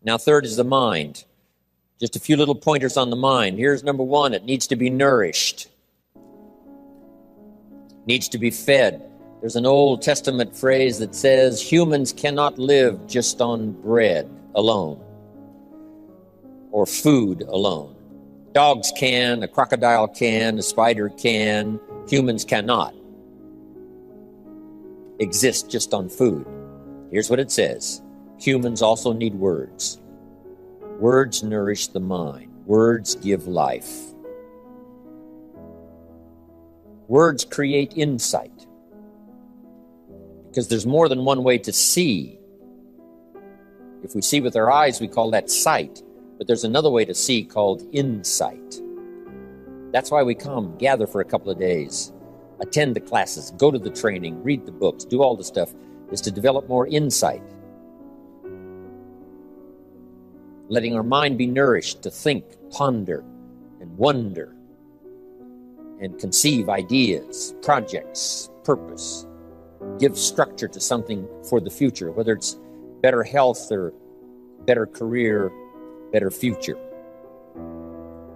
Now, third is the mind. Just a few little pointers on the mind. Here's number one. It needs to be nourished. Needs to be fed. There's an Old Testament phrase that says humans cannot live just on bread alone or food alone. Dogs can, a crocodile can, a spider can. Humans cannot exist just on food. Here's what it says. Humans also need words. Words nourish the mind. Words give life. Words create insight. Because there's more than one way to see. If we see with our eyes, we call that sight. But there's another way to see called insight. That's why we come, gather for a couple of days, attend the classes, go to the training, read the books, do all the stuff, is to develop more insight. Letting our mind be nourished to think, ponder, and wonder, and conceive ideas, projects, purpose, give structure to something for the future, whether it's better health or better career, better future.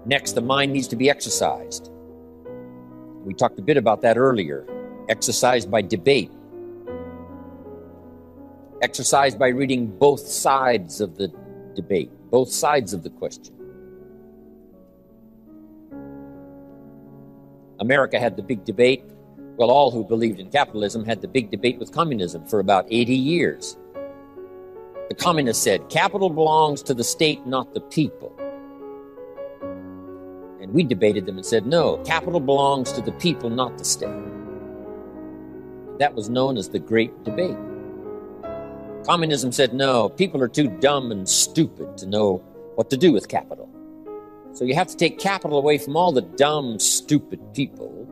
Next, the mind needs to be exercised. We talked a bit about that earlier. Exercised by debate. Exercised by reading both sides of the debate, both sides of the question. America had the big debate. Well, all who believed in capitalism had the big debate with communism for about 80 years. The communists said, capital belongs to the state, not the people. And we debated them and said, no, capital belongs to the people, not the state. That was known as the Great Debate. Communism said, no, people are too dumb and stupid to know what to do with capital. So you have to take capital away from all the dumb, stupid people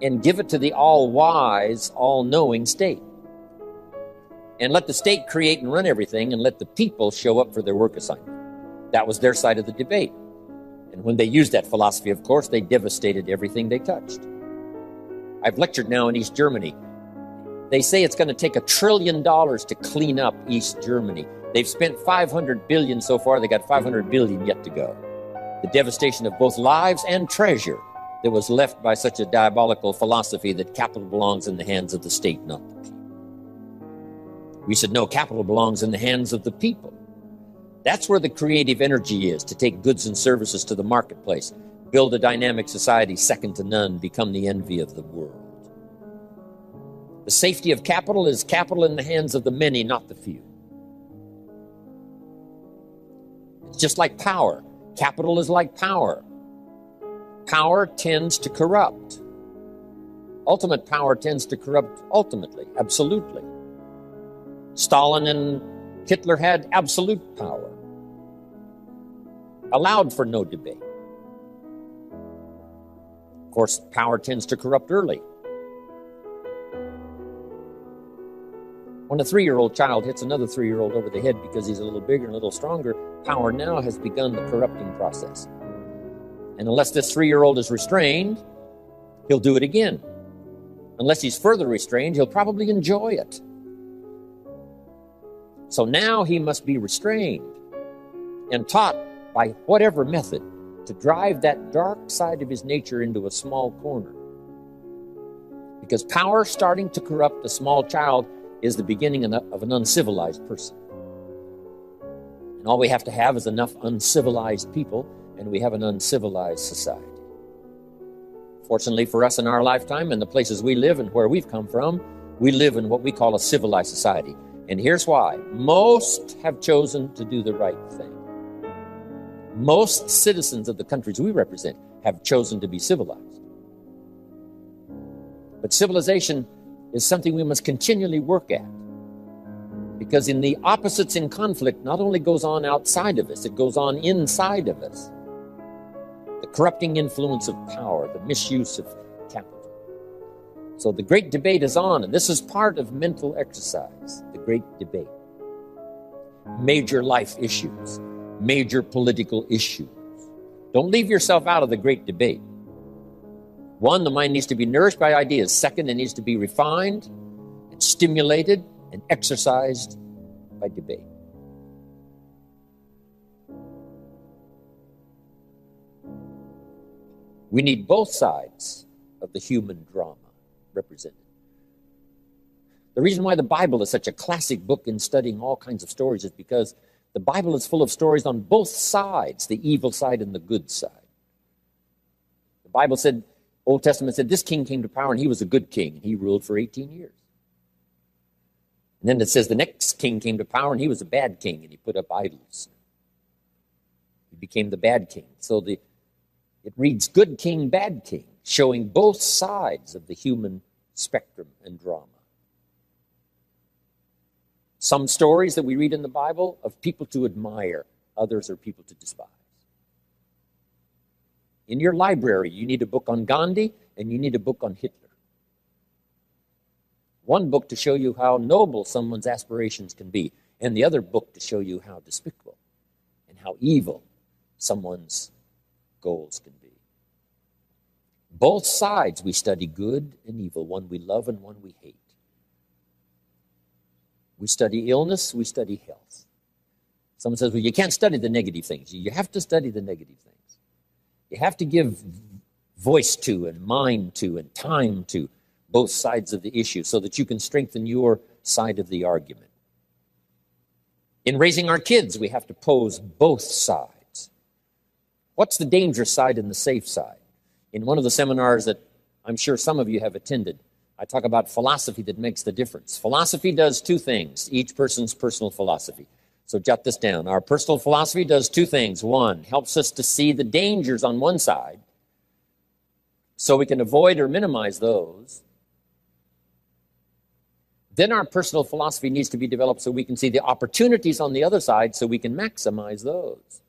and give it to the all-wise, all-knowing state. And let the state create and run everything and let the people show up for their work assignment. That was their side of the debate. And when they used that philosophy, of course, they devastated everything they touched. I've lectured now in East Germany. They say it's going to take $1 trillion to clean up East Germany. They've spent $500 billion so far. They got $500 billion yet to go. The devastation of both lives and treasure that was left by such a diabolical philosophy that capital belongs in the hands of the state, not the people. We said, no, capital belongs in the hands of the people. That's where the creative energy is, to take goods and services to the marketplace, build a dynamic society second to none, become the envy of the world. The safety of capital is capital in the hands of the many, not the few. It's just like power. Capital is like power. Power tends to corrupt. Ultimate power tends to corrupt ultimately, absolutely. Stalin and Hitler had absolute power, allowed for no debate. Of course, power tends to corrupt early. When a 3-year-old child hits another 3-year-old over the head because he's a little bigger and a little stronger, power now has begun the corrupting process. And unless this 3-year-old is restrained, he'll do it again. Unless he's further restrained, he'll probably enjoy it. So now he must be restrained and taught by whatever method to drive that dark side of his nature into a small corner. Because power starting to corrupt a small child is the beginning of an uncivilized person. And all we have to have is enough uncivilized people, and we have an uncivilized society. Fortunately for us in our lifetime and the places we live and where we've come from, we live in what we call a civilized society. And here's why. Most have chosen to do the right thing. Most citizens of the countries we represent have chosen to be civilized. But civilization is something we must continually work at. Because in the opposites in conflict not only goes on outside of us, it goes on inside of us. The corrupting influence of power, the misuse of capital. So the great debate is on, and this is part of mental exercise, the great debate. Major life issues, major political issues. Don't leave yourself out of the great debate. One, the mind needs to be nourished by ideas. Second, it needs to be refined and stimulated and exercised by debate. We need both sides of the human drama represented. The reason why the Bible is such a classic book in studying all kinds of stories is because the Bible is full of stories on both sides, the evil side and the good side. The Bible said, Old Testament said, this king came to power and he was a good king, and he ruled for 18 years. And then it says the next king came to power and he was a bad king, and he put up idols. He became the bad king. So it reads good king, bad king, showing both sides of the human spectrum and drama. Some stories that we read in the Bible of people to admire, others are people to despise. In your library, you need a book on Gandhi and you need a book on Hitler. One book to show you how noble someone's aspirations can be, and the other book to show you how despicable and how evil someone's goals can be. Both sides we study, good and evil, one we love and one we hate. We study illness, we study health. Someone says, well, you can't study the negative things. You have to study the negative things. You have to give voice to and mind to and time to both sides of the issue so that you can strengthen your side of the argument. In raising our kids, we have to pose both sides. What's the dangerous side and the safe side? In one of the seminars that I'm sure some of you have attended, I talk about philosophy that makes the difference. Philosophy does two things, each person's personal philosophy. So jot this down. Our personal philosophy does two things. One, helps us to see the dangers on one side so we can avoid or minimize those. Then our personal philosophy needs to be developed so we can see the opportunities on the other side so we can maximize those.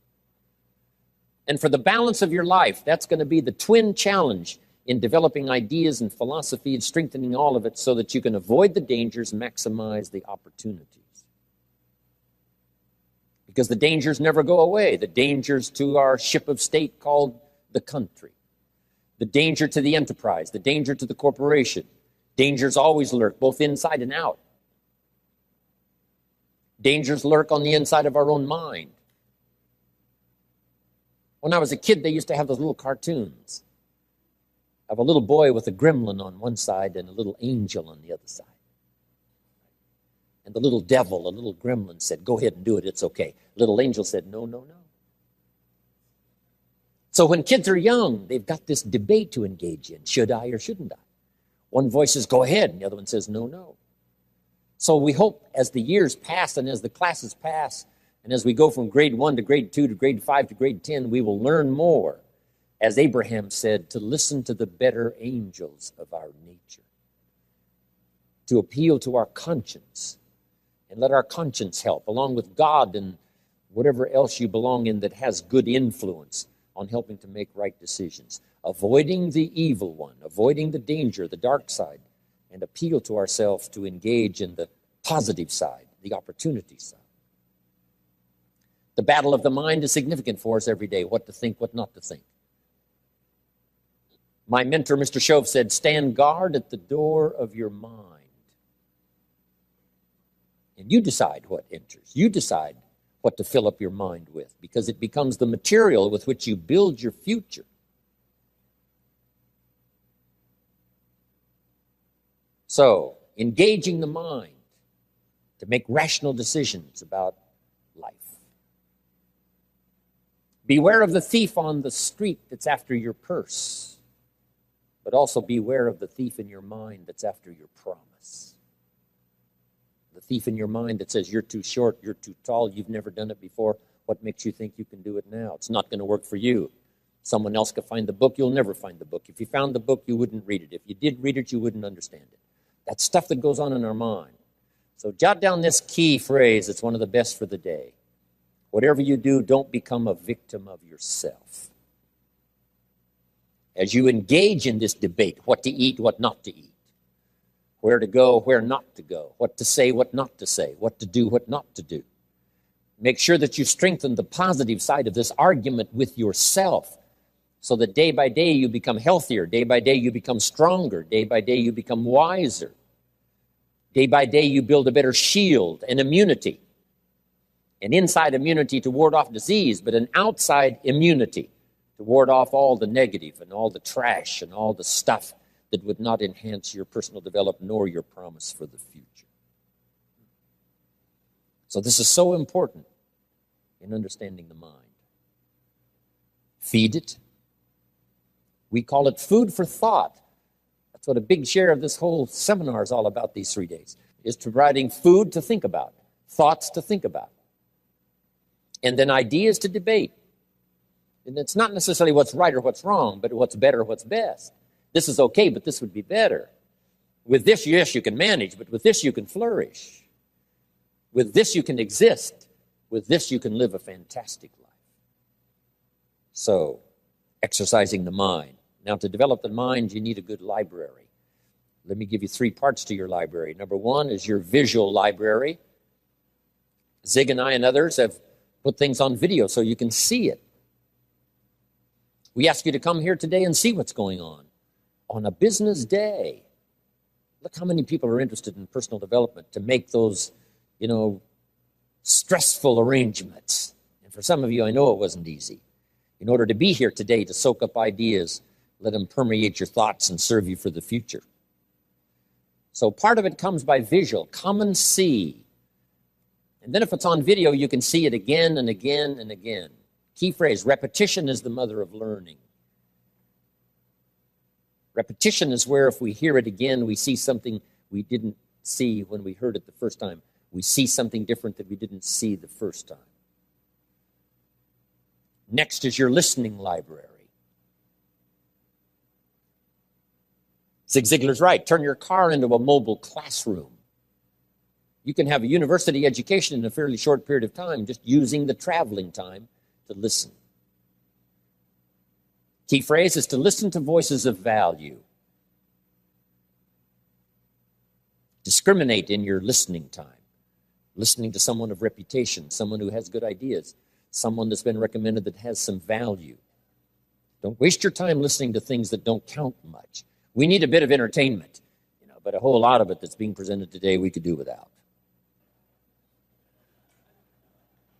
And for the balance of your life, that's going to be the twin challenge in developing ideas and philosophy and strengthening all of it so that you can avoid the dangers, maximize the opportunities. Because the dangers never go away. The dangers to our ship of state called the country. The danger to the enterprise. The danger to the corporation. Dangers always lurk, both inside and out. Dangers lurk on the inside of our own mind. When I was a kid, they used to have those little cartoons of a little boy with a gremlin on one side and a little angel on the other side. And the little devil, a little gremlin, said, go ahead and do it, it's okay. Little angel said, no, no, no. So when kids are young, they've got this debate to engage in. Should I or shouldn't I? One voice says, go ahead, and the other one says, no, no. So we hope as the years pass and as the classes pass, and as we go from grade 1 to grade 2 to grade 5 to grade 10, we will learn more, as Abraham said, to listen to the better angels of our nature, to appeal to our conscience, and let our conscience help, along with God and whatever else you belong in that has good influence on helping to make right decisions, avoiding the evil one, avoiding the danger, the dark side, and appeal to ourselves to engage in the positive side, the opportunity side. The battle of the mind is significant for us every day, what to think, what not to think. My mentor, Mr. Shove, said, stand guard at the door of your mind. And you decide what enters. You decide what to fill up your mind with, because it becomes the material with which you build your future. So, engaging the mind to make rational decisions about life. Beware of the thief on the street that's after your purse, but also beware of the thief in your mind that's after your promise. The thief in your mind that says you're too short, you're too tall, you've never done it before. What makes you think you can do it now? It's not going to work for you. Someone else could find the book, you'll never find the book. If you found the book, you wouldn't read it. If you did read it, you wouldn't understand it. That's stuff that goes on in our mind. So jot down this key phrase. It's one of the best for the day. Whatever you do, don't become a victim of yourself. As you engage in this debate, what to eat, what not to eat, where to go, where not to go, what to say, what not to say, what to do, what not to do. Make sure that you strengthen the positive side of this argument with yourself so that day by day you become healthier, day by day you become stronger, day by day you become wiser. Day by day you build a better shield and immunity. An inside immunity to ward off disease, but an outside immunity to ward off all the negative and all the trash and all the stuff that would not enhance your personal development nor your promise for the future. So this is so important in understanding the mind. Feed it. We call it food for thought. That's what a big share of this whole seminar is all about these 3 days, is providing food to think about, thoughts to think about, and then ideas to debate. And it's not necessarily what's right or what's wrong, but what's better or what's best. This is okay, but this would be better. With this, yes, you can manage, but with this, you can flourish. With this, you can exist. With this, you can live a fantastic life. So, exercising the mind. Now, to develop the mind, you need a good library. Let me give you 3 parts to your library. Number 1 is your visual library. Zig and I and others have put things on video so you can see it. We ask you to come here today and see what's going on a business day. Look how many people are interested in personal development to make those, stressful arrangements. And for some of you, I know it wasn't easy. In order to be here today, to soak up ideas, let them permeate your thoughts and serve you for the future. So part of it comes by visual. Come and see. And then if it's on video, you can see it again and again and again. Key phrase, repetition is the mother of learning. Repetition is where if we hear it again, we see something we didn't see when we heard it the first time. We see something different that we didn't see the first time. Next is your listening library. Zig Ziglar's right. Turn your car into a mobile classroom. You can have a university education in a fairly short period of time just using the traveling time to listen. Key phrase is to listen to voices of value. Discriminate in your listening time. Listening to someone of reputation, someone who has good ideas, someone that's been recommended that has some value. Don't waste your time listening to things that don't count much. We need a bit of entertainment, but a whole lot of it that's being presented today we could do without.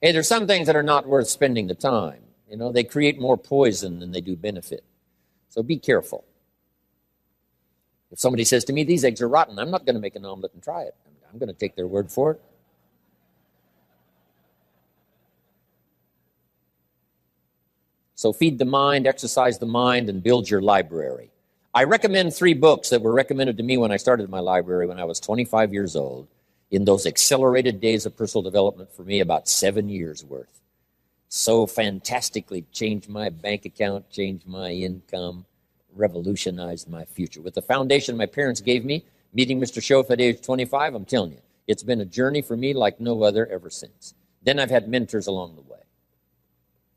Hey, there's some things that are not worth spending the time. They create more poison than they do benefit. So be careful. If somebody says to me, these eggs are rotten, I'm not going to make an omelet and try it. I'm going to take their word for it. So feed the mind, exercise the mind, and build your library. I recommend 3 books that were recommended to me when I started my library when I was 25 years old, in those accelerated days of personal development for me, about 7 years worth. So fantastically changed my bank account, changed my income, revolutionized my future. With the foundation my parents gave me, meeting Mr. Schoaf at age 25, I'm telling you, it's been a journey for me like no other ever since. Then I've had mentors along the way.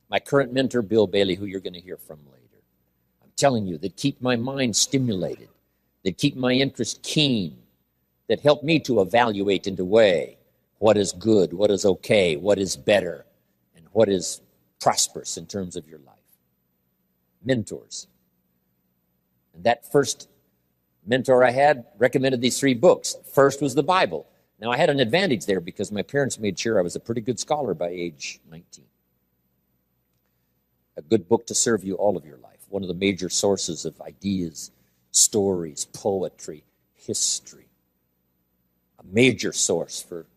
My current mentor, Bill Bailey, who you're going to hear from later. I'm telling you, that keep my mind stimulated, that keep my interest keen, that help me to evaluate and to weigh what is good, what is okay, what is better, and what is prosperous in terms of your life. Mentors. And that first mentor I had recommended these 3 books. First was the Bible. Now, I had an advantage there because my parents made sure I was a pretty good scholar by age 19. A good book to serve you all of your life. One of the major sources of ideas, stories, poetry, history. A major source for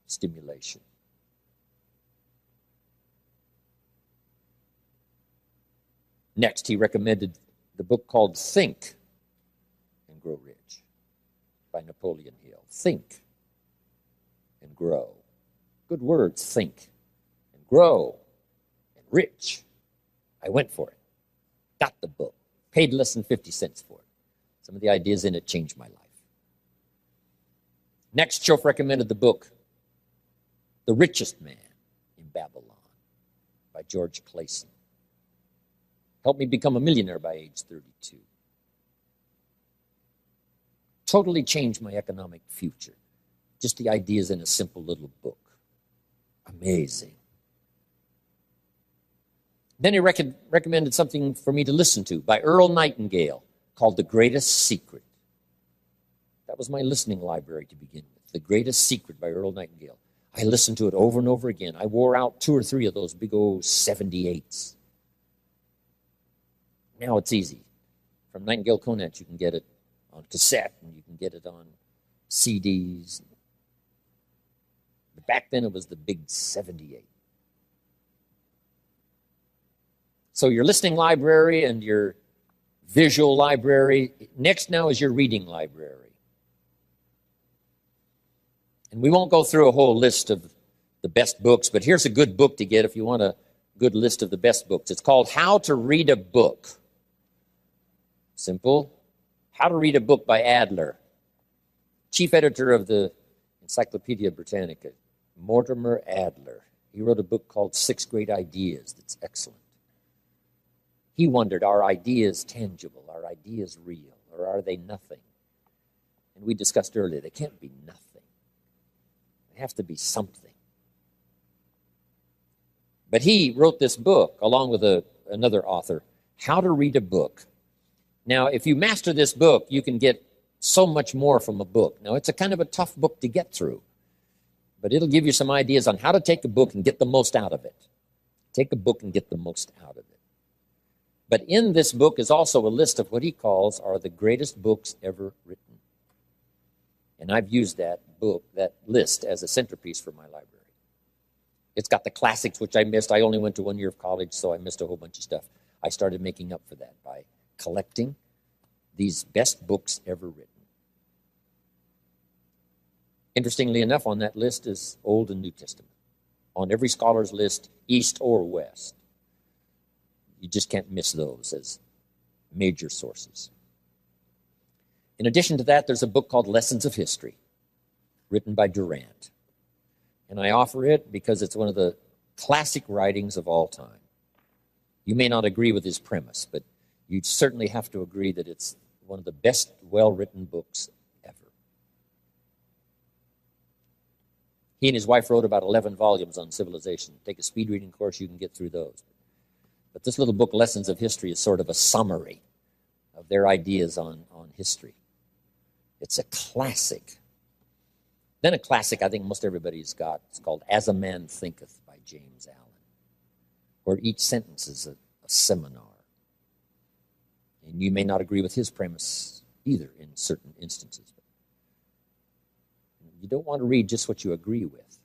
stimulation. Next, he recommended the book called Think and Grow Rich by Napoleon Hill. Think and grow. Good words, think and grow and rich. I went for it, got the book, paid less than 50 cents for it. Some of the ideas in it changed my life. Next, Schoaf recommended the book, The Richest Man in Babylon by George Clayson. Helped me become a millionaire by age 32. Totally changed my economic future. Just the ideas in a simple little book. Amazing. Then he recommended something for me to listen to by Earl Nightingale called The Greatest Secret. That was my listening library to begin with. The Greatest Secret by Earl Nightingale. I listened to it over and over again. I wore out 2 or 3 of those big old 78s. Now it's easy. From Nightingale Conant, you can get it on cassette, and you can get it on CDs. But back then, it was the big 78. So your listening library and your visual library. Next now is your reading library. And we won't go through a whole list of the best books, but here's a good book to get if you want a good list of the best books. It's called How to Read a Book. Simple. How to Read a Book by Adler, chief editor of the Encyclopedia Britannica, Mortimer Adler. He wrote a book called 6 Great Ideas that's excellent. He wondered, are ideas tangible? Are ideas real? Or are they nothing? And we discussed earlier, they can't be nothing. They have to be something. But he wrote this book, along with another author, How to Read a Book. Now, if you master this book, you can get so much more from a book. Now, it's a kind of a tough book to get through, but it'll give you some ideas on how to take a book and get the most out of it. Take a book and get the most out of it. But in this book is also a list of what he calls are the greatest books ever written. And I've used that book, that list, as a centerpiece for my library. It's got the classics, which I missed. I only went to 1 year of college, so I missed a whole bunch of stuff. I started making up for that by collecting these best books ever written. Interestingly enough, on that list is Old and New Testament. On every scholar's list, East or West. You just can't miss those as major sources. In addition to that, there's a book called Lessons of History, written by Durant. And I offer it because it's one of the classic writings of all time. You may not agree with his premise, but you certainly have to agree that it's one of the best well-written books ever. He and his wife wrote about 11 volumes on civilization. Take a speed reading course, you can get through those. But this little book, Lessons of History, is sort of a summary of their ideas on history. It's a classic. Then a classic I think most everybody's got. It's called As a Man Thinketh by James Allen, where each sentence is a seminar. And you may not agree with his premise either in certain instances. But you don't want to read just what you agree with.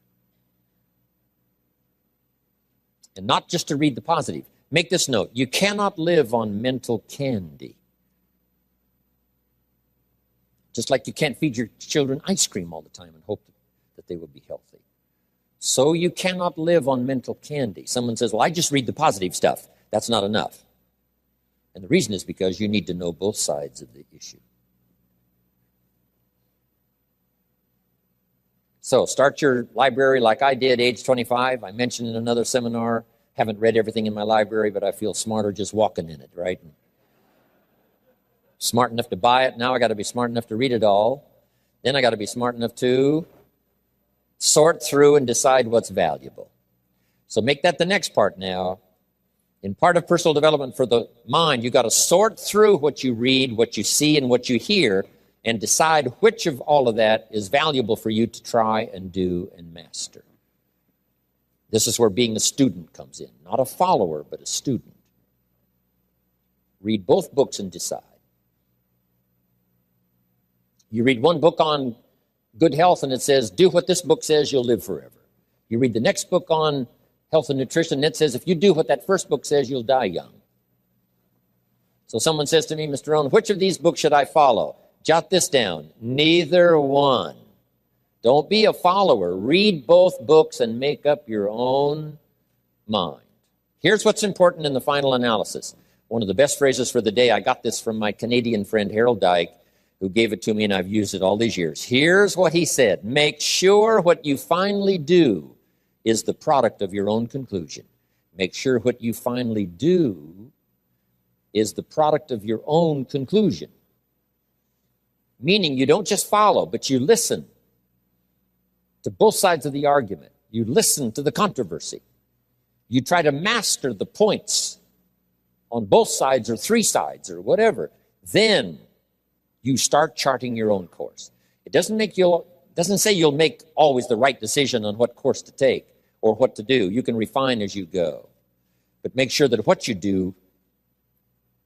And not just to read the positive. Make this note, you cannot live on mental candy. Just like you can't feed your children ice cream all the time and hope that they will be healthy. So you cannot live on mental candy. Someone says, well, I just read the positive stuff. That's not enough. And the reason is because you need to know both sides of the issue. So start your library like I did, age 25. I mentioned in another seminar, haven't read everything in my library, but I feel smarter just walking in it, right? Smart enough to buy it. Now I got to be smart enough to read it all. Then I got to be smart enough to sort through and decide what's valuable. So make that the next part now. In part of personal development for the mind, you got to sort through what you read, what you see, and what you hear, and decide which of all of that is valuable for you to try and do and master. This is where being a student comes in. Not a follower, but a student. Read both books and decide. You read one book on good health and it says, do what this book says, you'll live forever. You read the next book on health and nutrition and it says, if you do what that first book says, you'll die young. So someone says to me, Mr. Rohn, which of these books should I follow? Jot this down. Neither one. Don't be a follower. Read both books and make up your own mind. Here's what's important in the final analysis. One of the best phrases for the day, I got this from my Canadian friend Harold Dyke, who gave it to me, and I've used it all these years. Here's what he said. Make sure what you finally do is the product of your own conclusion. Make sure what you finally do is the product of your own conclusion. Meaning you don't just follow, but you listen to both sides of the argument. You listen to the controversy. You try to master the points on both sides or three sides or whatever. Then you start charting your own course. It doesn't say you'll make always the right decision on what course to take or what to do. You can refine as you go. But make sure that what you do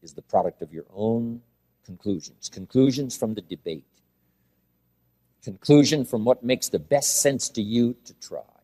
is the product of your own conclusions. Conclusions from the debate. Conclusion from what makes the best sense to you to try.